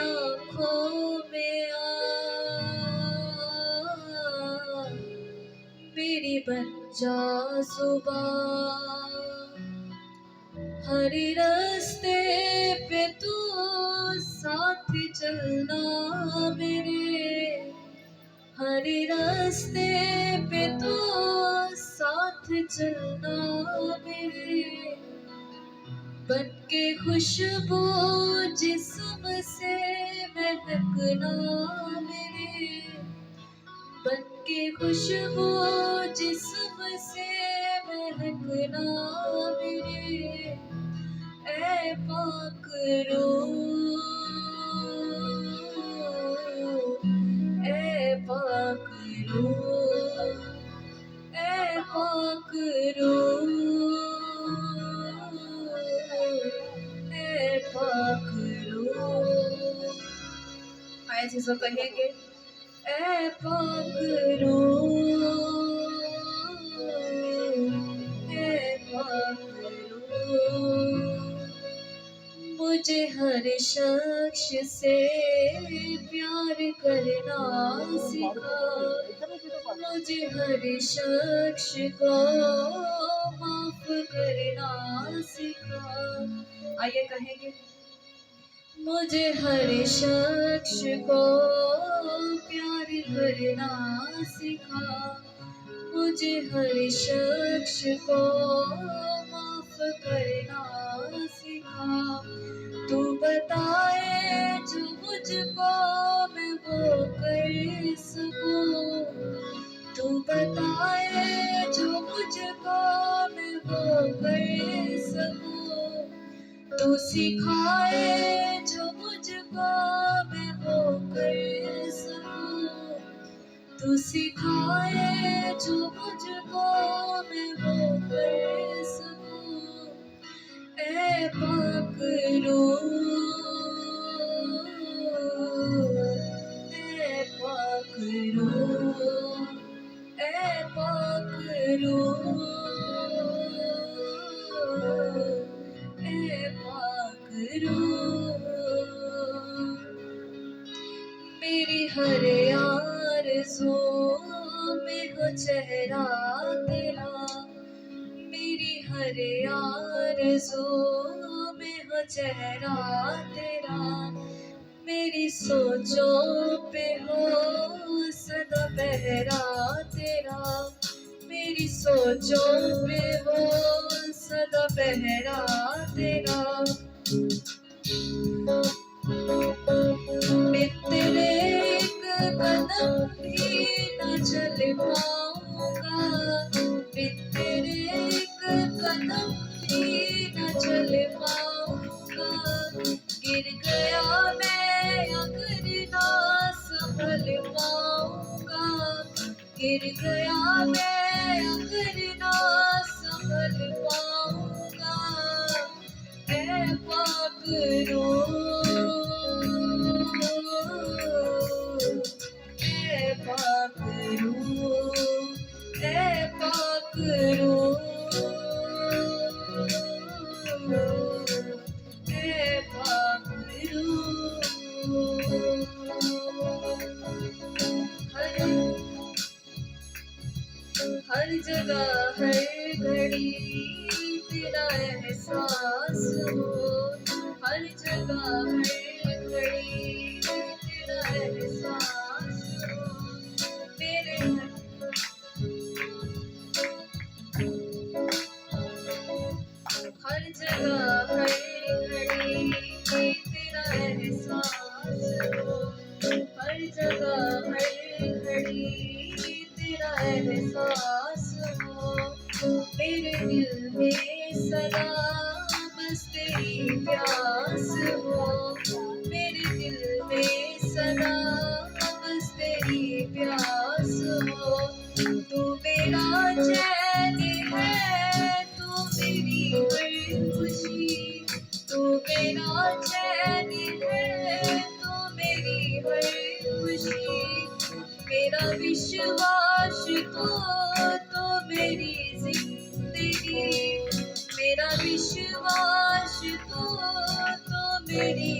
आँखों में आ, मेरी बन जा ज़ुबान। हर रास्ते पे तू साथ चलना मेरे, हर रास्ते पे तू साथ चलना मेरे। बन के खुशबू जिस्म से महकना मेरे, बन के खुशबू जिस्म से महकना मेरे। ऐ पाक रूह, ऐ पाक रूह, ऐ पाक रूह, ऐ पाक रूह। ऐसे सब कहेंगे, ऐ पाक रूह, ऐ पाक रूह। मुझे हर शख्स से प्यार करना सिखा, मुझे हर शख्स को माफ करना सिखा। आइए कहेंगे, मुझे हर शख्स को प्यार करना सिखा, मुझे हर शख्स को माफ करना सिखा। तू बताए जो मुझको मैं वो कर सकूं, तू बताए जो मुझको मैं वो कर सकूं। तू सिखाए जो मुझको मैं वो कर सकूं, तू सिखाए जो मुझको मैं वो कर सकूं। ऐ पाक रूह, ऐ पाक रूह, ऐ पाक रूह, ऐ पाक रूह। मेरी हर आरज़ू में हो चेहरा तेरा, मेरी हर आरज़ू में हो चेहरा तेरा। मेरी सोचों पे हो सदा पहरा तेरा, मेरी सोचों पे हो सदा पहरा तेरा। मैं तेरे एक कदम भी न चल पाऊंगा, मैं तेरे एक कदम भी न चल पाऊंगा। गिर गया मैं अगर ना संभल पाऊंगा, गिर गया मैं अगर ना संभल पाऊंगा। ऐ पाक रूह, ऐ पाक रूह, ऐ पाक रूह, ऐ पाक रूह। हर जगह हर घड़ी तेरा एहसास हो, हर जगह हर घड़ी तेरा एहसास हो। मेरे हर जगह हर घड़ी तेरा एहसास हो, हर जगह हर घड़ी तेरा एहसास हो। मेरे दिल में सदा बस तेरी प्यास हो, मेरे दिल में सदा बस तेरी प्यास हो। तू मेरा चैन है, तू मेरी हर खुशी, तू मेरा चैन है, तू मेरी हर खुशी। मेरा विश्वास तो मेरी जिंदगी, मेरा विश्वास तो मेरी